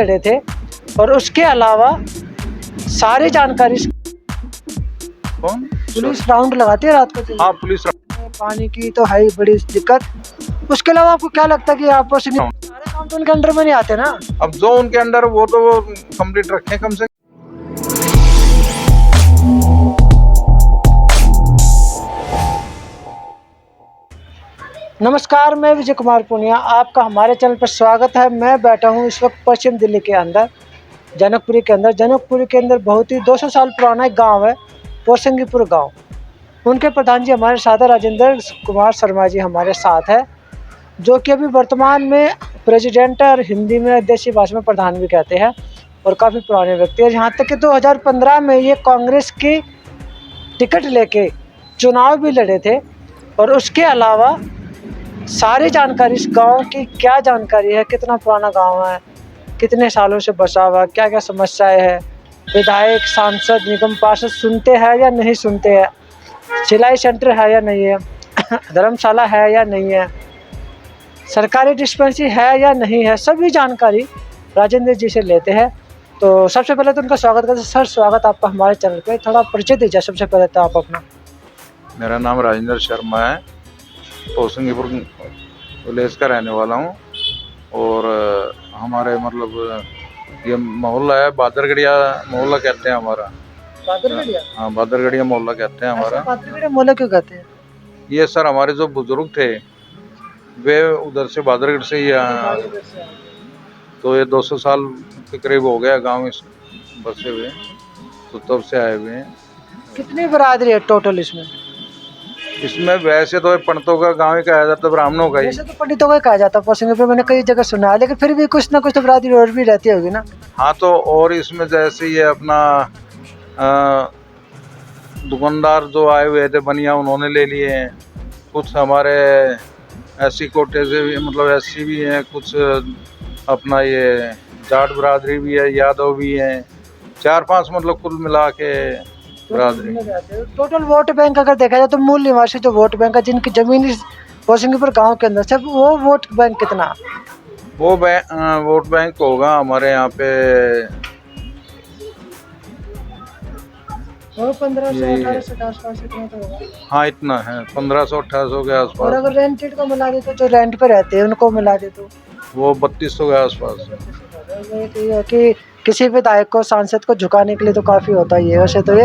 लड़े थे और उसके अलावा सारी जानकारी कौन पुलिस राउंड लगाती है रात को। हाँ पुलिस पानी की तो है ही बड़ी दिक्कत। उसके अलावा आपको क्या लगता है कि आप सारे काम तो उनके अंडर में नहीं आते ना? अब जो उनके अंडर वो तो वो कंप्लीट रखें कम से। नमस्कार, मैं विजय कुमार पूनिया, आपका हमारे चैनल पर स्वागत है। मैं बैठा हूँ इस वक्त पश्चिम दिल्ली के अंदर जनकपुरी के अंदर। जनकपुरी के अंदर बहुत ही 200 साल पुराना एक गाँव है, पोरसंगीपुर गाँव। उनके प्रधान जी हमारे साथ है, राजेंद्र कुमार शर्मा जी हमारे साथ है, जो कि अभी वर्तमान में प्रेसिडेंट है और हिंदी में देशी भाषा में प्रधान भी कहते हैं और काफ़ी पुराने व्यक्ति है। यहाँ तक कि 2015 में ये कांग्रेस की टिकट लेके चुनाव भी लड़े थे और उसके अलावा सारी जानकारी इस गांव की क्या जानकारी है, कितना पुराना गांव है, कितने सालों से बसा हुआ, क्या क्या समस्याएं हैं, विधायक सांसद निगम पार्षद सुनते हैं या नहीं सुनते हैं, सिलाई सेंटर है या नहीं है, धर्मशाला है या नहीं है, सरकारी डिस्पेंसरी है या नहीं है, सभी जानकारी राजेंद्र जी से लेते हैं। तो सबसे पहले तो उनका स्वागत करते हैं। सर, स्वागत आपका हमारे चैनल पे। थोड़ा परिचय दीजिए सबसे पहले तो आप अपना। मेरा नाम राजेंद्र शर्मा है, पोरसंगीपुर विलेज का रहने वाला हूँ और हमारे मतलब ये मोहल्ला है बादरगढ़िया मोहल्ला कहते हैं हमारा। बादरगढ़िया? हाँ बादरगढ़िया मोहल्ला कहते हैं हमारा। बादरगढ़िया मोहल्ला क्यों कहते हैं? ये सर हमारे जो बुजुर्ग थे वे उधर से बादरगढ़ से ही तो ये 200 साल के करीब हो गया गांव इस बसे हुए, तो तब से आए हुए हैं। कितनी बरादरी है टोटल इसमें? इसमें वैसे तो पंडितों का गांव ही कहा जाता है, ब्राह्मणों का ही। वैसे तो पंडितों का ही कहा जाता है पोरसंगीपुर, मैंने कई जगह सुना है, लेकिन फिर भी कुछ ना कुछ तो बरादरी और भी रहती होगी ना? हाँ तो और इसमें जैसे ये अपना दुकानदार जो आए हुए थे बनिया उन्होंने ले लिए हैं, कुछ हमारे एससी कोटे से भी मतलब एससी भी हैं, कुछ अपना ये जाट बरादरी भी है, यादव भी हैं, 4-5 मतलब कुल मिला के बरादरी। टोटल वोट बैंक अगर देखा जाए तो मूल निवासी जो वोट बैंक है जिनकी जमीन इस पोरसंगीपुर गांव के अंदर से, वो वोट बैंक कितना? वो वोट बैंक होगा हमारे यहाँ पे 1500-1800 के आसपास इतना तो होगा। हाँ इतना है, 1500-1800 के और आसपास। अगर रेंटेड को मिला दे तो जो रेंट पे रहते हैं उनको मिला दे तो वो 3200 के आसपास है। ये है कि किसी विधायक को सांसद को झुकाने के लिए तो काफ़ी होता ही है वैसे तो ये।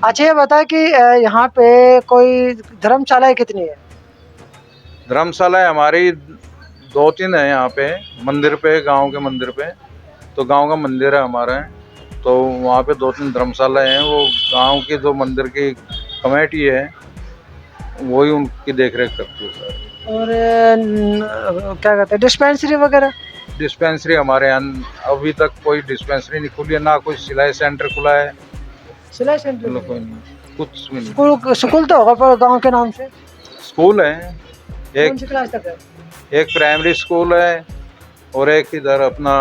अच्छा, ये बताए कि यहाँ पे कोई धर्मशालाएं कितनी है? धर्मशाला हमारी 2-3 है यहाँ पे, मंदिर पे, गांव के मंदिर पे। तो गांव का मंदिर है हमारा, तो वहाँ पे 2-3 धर्मशालाएं हैं। वो गांव की जो मंदिर की कमेटी है वही उनकी देखरेख करती है सर। और क्या कहते हैं डिस्पेंसरी वगैरह? डिस्पेंसरी हमारे यहाँ अभी तक कोई डिस्पेंसरी नहीं खुली है, ना कोई सिलाई सेंटर खुला है। सिलाई सेंटर कोई नहीं, कुछ भी नहीं। स्कूल तो होगा पर गांव के नाम से? स्कूल है, कौन सी क्लास तक है? एक प्राइमरी स्कूल है और एक इधर अपना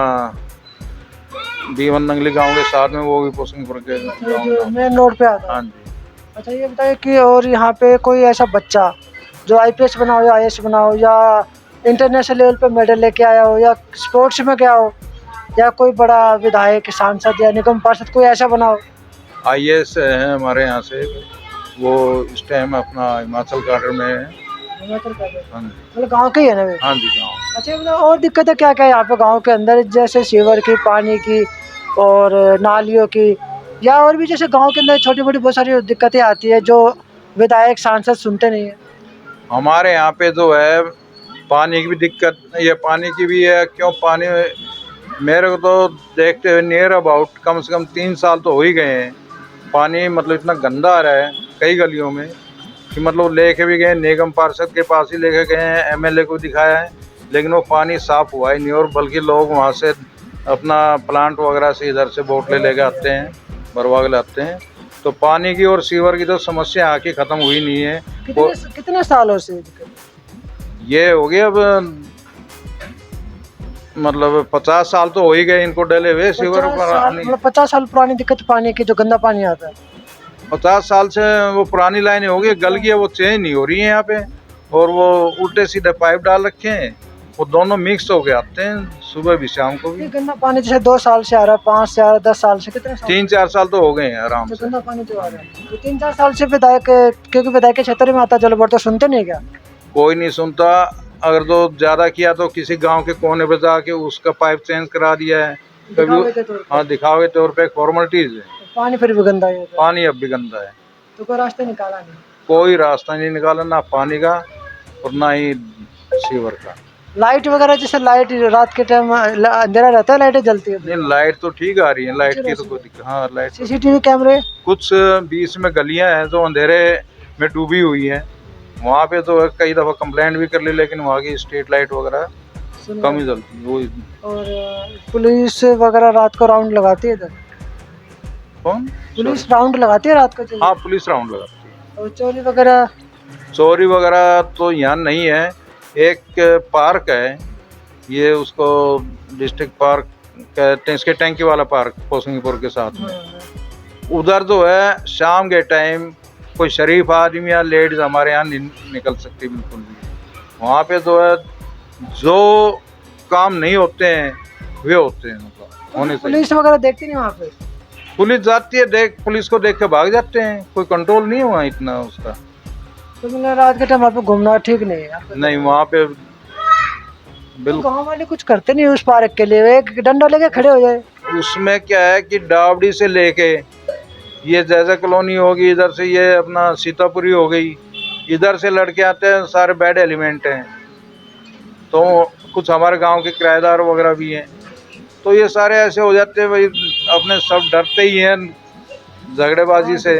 B1 नंगली गांव के साथ में, वो भी पोरसंगीपुर के जो मेन रोड पे आता है। हाँ जी। अच्छा, ये बताइए कि और यहाँ पे कोई ऐसा बच्चा जो IPS बना हो या IAS बना हो या इंटरनेशनल लेवल पे मेडल लेके आया हो या स्पोर्ट्स में गया हो या कोई बड़ा विधायक सांसद या निगम पार्षद कोई ऐसा बना हो? IAS है हमारे यहाँ से, वो इस टाइम अपना हिमाचल काडर में है। हिमाचल प्रदेश? हाँ जी। मतलब गाँव के ही है ना वे? हाँ जी गाँव। अच्छा, मतलब और दिक्कतें क्या क्या है यहाँ पे गाँव के अंदर, जैसे सीवर की, पानी की और नालियों की, या और भी जैसे गाँव के अंदर छोटी मोटी बहुत सारी दिक्कतें आती है जो विधायक सांसद सुनते नहीं है? हमारे यहाँ पे जो है पानी की भी दिक्कत, ये पानी की भी है। क्यों पानी मेरे को तो देखते हुए नियर अबाउट कम से कम 3 साल तो हो ही गए हैं। पानी मतलब इतना गंदा आ रहा है कई गलियों में कि मतलब लेके भी गए, निगम पार्षद के पास ही लेके गए हैं, MLA को दिखाया है, लेकिन वो पानी साफ़ हुआ ही नहीं। और बल्कि लोग वहाँ से अपना प्लांट वगैरह से इधर से बोतलें लेके आते हैं, भरवा के लाते हैं। तो पानी की और सीवर की तो समस्या आके ख़त्म हुई नहीं है। कितने सालों से ये हो गया अब मतलब 50 साल तो हो ही गए इनको डले हुए सीवर पर। मतलब 50 साल पुरानी दिक्कत पानी की, जो गंदा पानी आता है? 50 साल से वो पुरानी लाइनें हो गई, गल गई, वो चेंज नहीं हो रही है यहाँ पे। और वो उल्टे सीधे पाइप डाल रखे हैं, वो दोनों मिक्स होके आते हैं, सुबह भी शाम को भी। ये गंदा पानी जैसे 2 साल से आ रहा है, 5 से आ रहा है, 10 साल से, कितने साल 3-4 साल तो हो गए हैं आराम से से। गंदा पानी जो आ रहा है? तो 3-4 साल से विधायक, क्योंकि विधायक के क्षेत्र में आता जल बोर्ड, तो सुनते नहीं क्या? कोई नहीं सुनता। अगर तो ज्यादा किया तो किसी गांव के कोने पे जाके उसका पाइप चेंज करा दिया है दिखावे के कभी। तौर पे। हाँ, दिखावे तौर पे फॉर्मेलिटीज है। पानी फिर भी गंदा ही होता है, पानी अब भी गंदा है, तो कोई रास्ता निकाला नहीं। कोई रास्ता नहीं निकाला, ना पानी का और ना ही सीवर का। लाइट वगैरह, जैसे लाइट रात के टाइम अंधेरा रहता है, लाइटें जलती है? नहीं, लाइट तो ठीक आ रही है, लाइट की तो कोई दिक्कत। हाँ, लाइट सीसीटीवी कैमरे? कुछ बीच में गलियां हैं जो अंधेरे में डूबी हुई हैं, वहाँ पे तो कई दफा कंप्लेंट भी कर ली, लेकिन वहाँ की स्ट्रीट लाइट वगैरह कम ही जलती है। वो और पुलिस वगैरह रात को राउंड लगाती है इधर? कौन? पुलिस राउंड लगाती है रात को? हाँ, पुलिस राउंड लगाती है। और चोरी वगैरह? चोरी वगैरह तो यहाँ नहीं है। एक पार्क है, ये उसको डिस्ट्रिक्ट पार्क कहते हैं, इसके टैंकी वाला पार्क पोसिंगपुर के साथ में। उधर जो है शाम के टाइम कोई शरीफ आदमी या लेडीज हमारे यहाँ नहीं निकल सकती बिल्कुल भी। वहाँ पे जो है जो काम नहीं होते हैं वे होते हैं, मतलब होने से। पुलिस वगैरह देखती नहीं वहाँ पे? पुलिस जाती है, पुलिस को देख के भाग जाते हैं, कोई कंट्रोल नहीं हुआ इतना उसका। तो मतलब रात के टाइम वहाँ पे घूमना ठीक नहीं है? नहीं, वहाँ पे बिल्कुल। गाँव वाले कुछ करते नहीं उस पार्क के लिए, एक डंडा लेके खड़े हो जाए। उसमें क्या है कि डावड़ी से लेके ये जैसा कॉलोनी होगी, इधर से ये अपना सीतापुरी हो गई, इधर से लड़के आते हैं, सारे बैड एलिमेंट हैं। तो कुछ हमारे गांव के किराएदार वगैरह भी हैं, तो ये सारे ऐसे हो जाते हैं भाई, अपने सब डरते ही हैं झगड़ेबाजी से।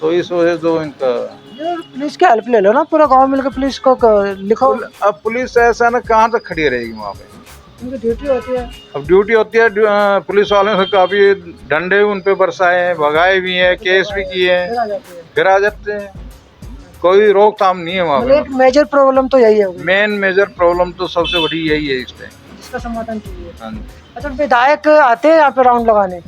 तो इस वजह से जो इनका पुलिस की हेल्प ले लो ना, पूरा गांव मिलकर पुलिस को लिखो। अब पुलिस ऐसा ना कहाँ तक खड़ी रहेगी वहाँ पे? उनकी ड्यूटी होती है। अब ड्यूटी होती है, पुलिस वालों से काफी डंडे उन पे बरसाए हैं, भगाए भी हैं, केस भी किए हैं, फिर आ जाते हैं। कोई रोकथाम नहीं है वहाँ पे। एक मेजर प्रॉब्लम तो यही है, मेन मेजर प्रॉब्लम तो सबसे बड़ी यही है इस टाइम, इसका समाधान चाहिए। हाँ। अच्छा, विधायक आते हैं यहाँ पे राउंड लगाने?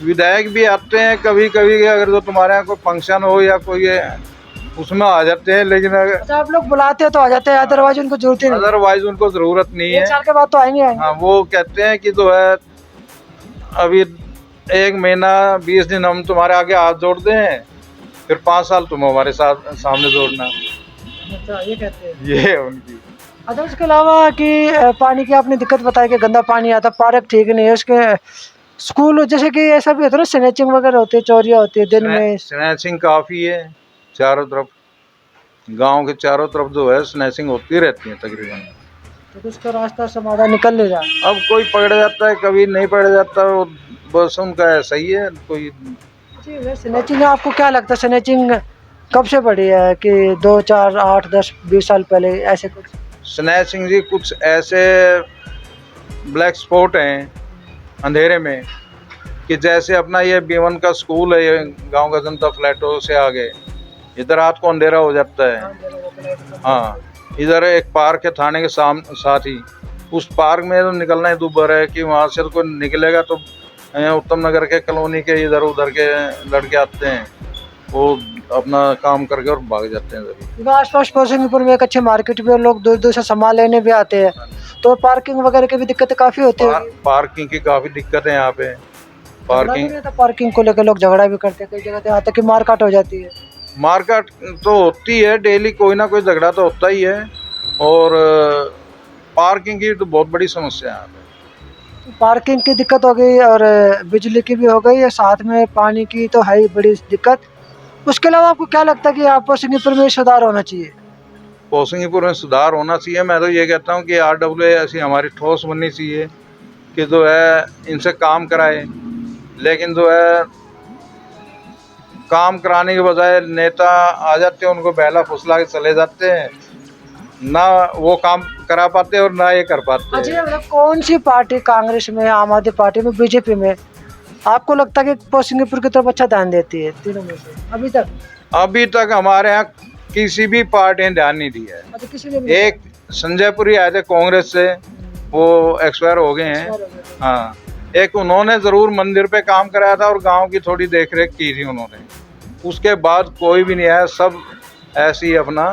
विधायक भी आते हैं कभी कभी, अगर तो तुम्हारे यहाँ कोई फंक्शन हो या कोई उसमें आ जाते हैं, लेकिन अच्छा, आप लोग बुलाते हैं तो आ जाते हैं, अदरवाइज उनको जरूरत ही नहीं? अदरवाइज उनको जरूरत नहीं है। 1 साल के बाद तो आएंगे। हाँ, वो कहते हैं कि जो है अभी 1 महीना 20 दिन हम तुम्हारे आगे हाथ जोड़ दें, फिर 5 साल तुम हमारे साथ सामने जोड़ना। अच्छा, ये कहते हैं, ये है उनकी। अच्छा, उसके अलावा कि पानी की आपने दिक्कत बताई कि गंदा पानी आता, पार्क ठीक नहीं है, उसके स्कूल जैसे कि ऐसा भी होता है ना, स्नैचिंग वगैरह होती है, चोरियाँ होती है दिन में? स्नैचिंग काफ़ी है चारों तरफ, गांव के चारों तरफ जो है स्नैचिंग होती रहती है तकरीबन। तो उसका रास्ता समाधान निकल ले जाए। अब कोई पकड़ जाता है, कभी नहीं पकड़ जाता, वो बस उनका ऐसा ही है। कोई स्नैचिंग आपको क्या लगता है, स्नैचिंग कब से बढ़ी है कि 2, 4, 8, 10, 20 साल पहले ऐसे कुछ? स्नैचिंग जी कुछ ऐसे ब्लैक स्पॉट हैं अंधेरे में, कि जैसे अपना ये B1 का स्कूल है, ये गांव का जनता फ्लैटों से आगे, इधर रात को अंधेरा हो जाता है। हाँ, इधर एक पार्क है थाने के साथ ही, उस पार्क में तो निकलना ही दूभर है कि वहाँ से तो कोई निकलेगा तो उत्तम नगर के कॉलोनी के इधर उधर के लड़के आते हैं, वो अपना काम करके और भाग जाते हैं। क्योंकि आसपास पोसिंगपुर में एक अच्छे मार्केट भी, और लोग दूर दूर से सामान लेने भी आते हैं, तो पार्किंग वगैरह की भी दिक्कतें काफ़ी होती है। पार्किंग की काफ़ी दिक्कत है यहाँ पे। पार्किंग को लेकर लोग झगड़ा भी करते हैं, कई जगह यहाँ तक कि मारकाट हो जाती है। मारकाट तो होती है डेली, कोई ना कोई झगड़ा तो होता ही है, और पार्किंग की तो बहुत बड़ी समस्या है यहाँ पे। पार्किंग की दिक्कत हो गई और बिजली की भी हो गई है, साथ में पानी की तो है ही बड़ी दिक्कत। उसके अलावा आपको क्या लगता है कि आप पोसिंगपुर में सुधार होना चाहिए? पोसिंगपुर में सुधार होना चाहिए। मैं तो ये कहता हूँ कि RWA ऐसी हमारी ठोस बननी चाहिए कि जो है इनसे काम कराए, लेकिन जो है काम कराने के बजाय नेता आ जाते हैं, उनको बहला फुसला के चले जाते हैं, ना वो काम करा पाते और ना ये कर पाते। अच्छा, मतलब कौन सी पार्टी, कांग्रेस में, आम आदमी पार्टी में, बीजेपी में, आपको लगता है कि पोसिंगपुर की तरफ अच्छा ध्यान देती है तीनों में से अभी तक? अभी तक हमारे यहाँ किसी भी पार्टी ने ध्यान नहीं दिया है। अच्छा, किसी ने भी? एक संजयपुरी आए थे कांग्रेस से, वो एक्सपायर हो गए हैं। हाँ, एक उन्होंने जरूर मंदिर पे काम कराया था और गांव की थोड़ी देखरेख की थी उन्होंने, उसके बाद कोई भी नहीं आया, सब ऐसे ही अपना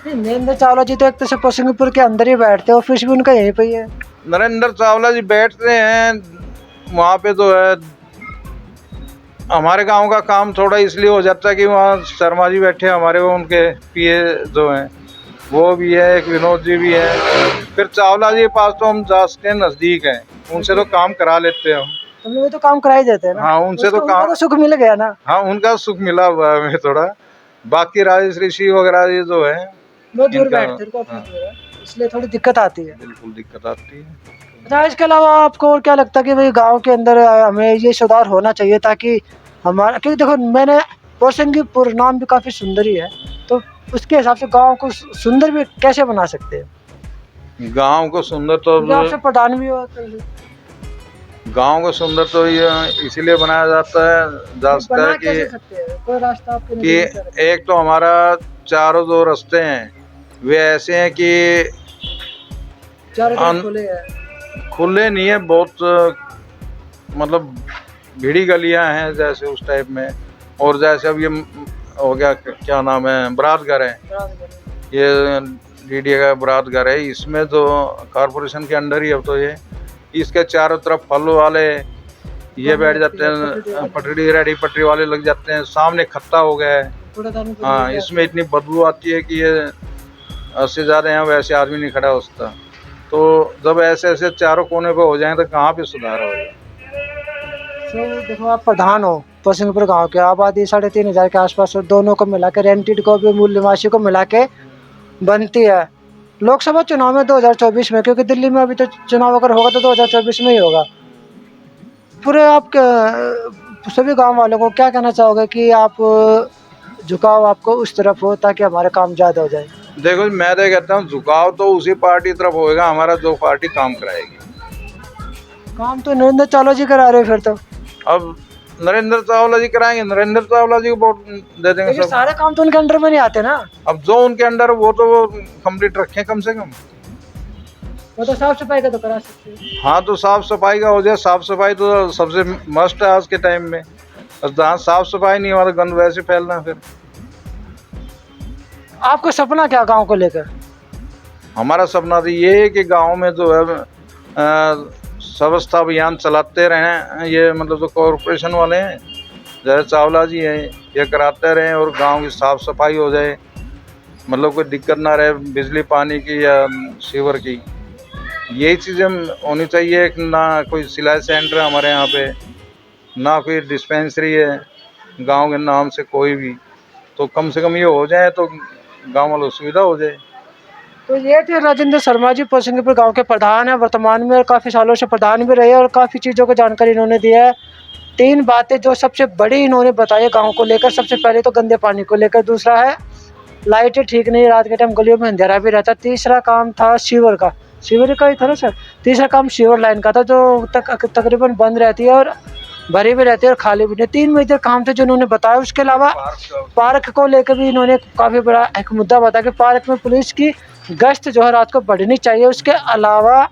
नरेंद्र चावला जी तो एक तो से पोसिंगपुर के अंदर ही बैठते हैं, ऑफिस भी उनका यहीं पे ही है। नरेंद्र चावला जी बैठते हैं वहाँ पे, तो है हमारे गांव का काम थोड़ा इसलिए हो जाता है कि वहाँ शर्मा जी बैठे हमारे, वो उनके पीए जो हैं वो भी है, एक विनोद जी भी है। फिर चावला जी के पास तो हम जा सकते हैं, नज़दीक हैं, उनसे तो काम करा लेते हैं हम। तुम लोग तो काम करा ही देते हैं ना। हाँ, उनसे तो काम, तो सुख मिल गया ना। हाँ उनका सुख मिला हुआ है हमें थोड़ा। बाकी राजेश ऋषि वगैरह ये जो है वो दूर इनका, बैठते हैं, उनको ऑफिस दूर है, इसलिए थोड़ी दिक्कत आती है। बिल्कुल दिक्कत आती है। अच्छा, इसके अलावा आपको और क्या लगता है कि भाई गांव के अंदर हमें ये सुधार होना चाहिए ताकि हमारा, क्योंकि देखो मैंने पोसिंगपुर नाम भी काफ़ी सुंदर ही है, तो उसके हिसाब से गांव को सुंदर भी कैसे बना सकते हैं? गांव को सुंदर तो, क्योंकि आपसे प्रधान भी हो गांव को सुंदर तो ये इसीलिए बनाया जाता है, जा सकता बना है कैसे कि सकते हैं? कोई रास्ता आपके कि नज़र में क्या एक तो हमारा चारों जो रास्ते हैं वे ऐसे हैं कि है? चारों तरफ खुले हैं। खुले नहीं है, बहुत मतलब भीड़ी गलियां हैं जैसे उस टाइप में। और जैसे अब ये हो गया, क्या नाम है, बरात घर है, ये डीडीए का बरात घर है, इसमें तो कारपोरेशन के अंडर ही अब तो ये, इसके चारों तरफ फल वाले ये बैठ जाते हैं, पटरी रेडी पटरी वाले लग जाते हैं, सामने खत्ता हो गया है। हाँ, इसमें इतनी बदबू आती है कि ये 80 ज़्यादा यहाँ वैसे आदमी नहीं खड़ा हो सकता। तो जब ऐसे ऐसे चारों कोने पे हो जाए तो कहाँ पे सुधार होगा। तो देखो आप प्रधान हो पोसिंगपुर गांव के, आबादी 3,500 के आसपास हो, दोनों को मिला के, रेंटेड को भी मूल निवासी को मिला के बनती है लोकसभा चुनाव में 2024 में, क्योंकि दिल्ली में अभी तो चुनाव अगर होगा तो 2024 में ही होगा। पूरे आप सभी गांव वालों को क्या कहना चाहोगे कि आप झुकाव आपको उस तरफ हो ताकि हमारे काम ज़्यादा हो जाए? देखो मैं तो कहता हूँ झुकाव तो उसी पार्टी तरफ होएगा हमारा जो पार्टी काम कराएगी। काम तो नरेंद्र चावला जी करा रहे हैं, फिर तो अब नरेंद्र चावला जी कराएंगे, नरेंद्र चावला जी को वोट दे देंगे सब। सारे काम तो उनके अंडर में नहीं आते ना। अब जो उनके अंडर वो तो वो कंप्लीट रखें कम से कम। वो तो साफ सफाई का तो करा सकते हैं। हाँ, तो साफ सफाई का हो जाए, साफ सफाई तो सबसे मस्ट है आज के टाइम में। जहाँ साफ सफाई नहीं हमारा गंद वैसे फैलना। फिर आपका सपना क्या गांव को लेकर? हमारा सपना तो ये है कि गांव में जो है स्वच्छता अभियान चलाते रहें, ये मतलब जो कॉरपोरेशन वाले हैं जैसे चावला जी हैं ये कराते रहें, और गांव की साफ सफाई हो जाए, मतलब कोई दिक्कत ना रहे बिजली पानी की या सीवर की। यही चीज़ें होनी चाहिए। ना कोई सिलाई सेंटर है हमारे यहाँ पे, ना कोई डिस्पेंसरी है गांव के नाम से कोई भी, तो कम से कम ये हो जाए तो गांव वालों को सुविधा हो जाए। तो ये थे राजेंद्र शर्मा जी, पोसिंगपुर गांव के प्रधान है वर्तमान में, और काफ़ी सालों से प्रधान भी रहे, और काफ़ी चीज़ों की जानकारी इन्होंने दी है। 3 बातें जो सबसे बड़ी इन्होंने बताई है गांव को लेकर। सबसे पहले तो गंदे पानी को लेकर, दूसरा है लाइटें ठीक नहीं, रात के टाइम गलियों में अंधेरा भी रहता, तीसरा काम था सीवर का, सीवर का ही था ना सर, तीसरा काम सीवर लाइन का था जो तकरीबन बंद रहती है और भरी भी रहती है और खाली भी नहीं। 3 मेजर काम थे जो उन्होंने बताया। उसके अलावा पार्क को लेकर भी इन्होंने काफ़ी बड़ा एक मुद्दा बताया कि पार्क में पुलिस की गश्त जो है रात को बढ़नी चाहिए। उसके अलावा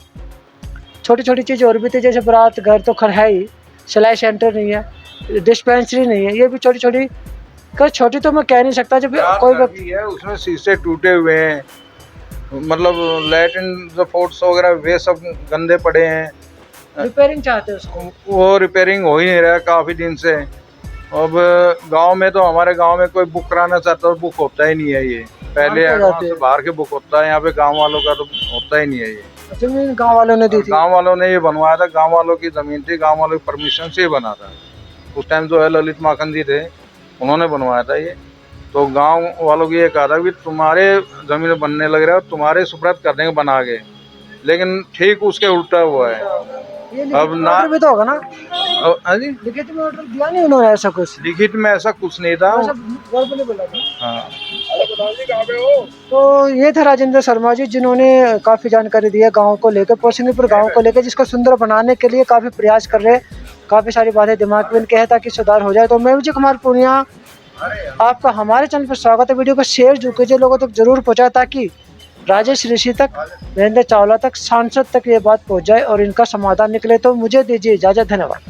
छोटी छोटी चीज़ और भी थी, जैसे बारात घर तो खैर है ही, सिलाई सेंटर नहीं है, डिस्पेंसरी नहीं है, ये भी छोटी छोटी छोटी तो मैं कह नहीं सकता, जब कोई व्यक्ति है उसमें शीशे टूटे हुए हैं, मतलब लैट्रिन जो फोर्ट्स वगैरह वे सब गंदे पड़े हैं, रिपेयरिंग चाहते हैं उसको, वो रिपेयरिंग हो ही नहीं रहा काफ़ी दिन से। अब गांव में तो हमारे गांव में कोई बुक कराना चाहता है बुक होता ही नहीं है। ये पहले एडवांस से बाहर के बुक होता है, यहाँ पे गांव वालों का तो होता ही नहीं है। ये जमीन गांव वालों ने दी थी, गांव वालों ने ये बनवाया था, गांव वालों की जमीन थी, गांव वालों की परमिशन से ही बना था। उस टाइम जो है ललित माखन जी थे, उन्होंने बनवाया था ये। तो गांव वालों की ये कहा था कि तुम्हारे जमीन बनने लग रहा है, तुम्हारे सुपुर्द कर देंगे बना के, लेकिन ठीक उसके उल्टा हुआ है। अब ना भी तो होगा ना, हाँ जी, लिखित में ऑर्डर दिया नहीं उन्होंने, ऐसा कुछ लिखित में ऐसा कुछ नहीं था। बोला था। हाँ, तो ये थे राजेंद्र शर्मा जी, जिन्होंने काफ़ी जानकारी दी है गांव को लेकर, पोसिंगपुर गांव को लेकर, जिसको सुंदर बनाने के लिए काफ़ी प्रयास कर रहे हैं। काफ़ी सारी बातें दिमाग में इनके हैं ताकि सुधार हो जाए। तो मैं विजय कुमार पूर्णिया, आपका हमारे चैनल पर स्वागत है। वीडियो को शेयर जो कीजिए, लोगों तक जरूर पहुँचाए ताकि राजेश ऋषि तक, नरेंद्र चावला तक, सांसद तक ये बात पहुँच जाए और इनका समाधान निकले। तो मुझे दीजिए इजाज़त, धन्यवाद।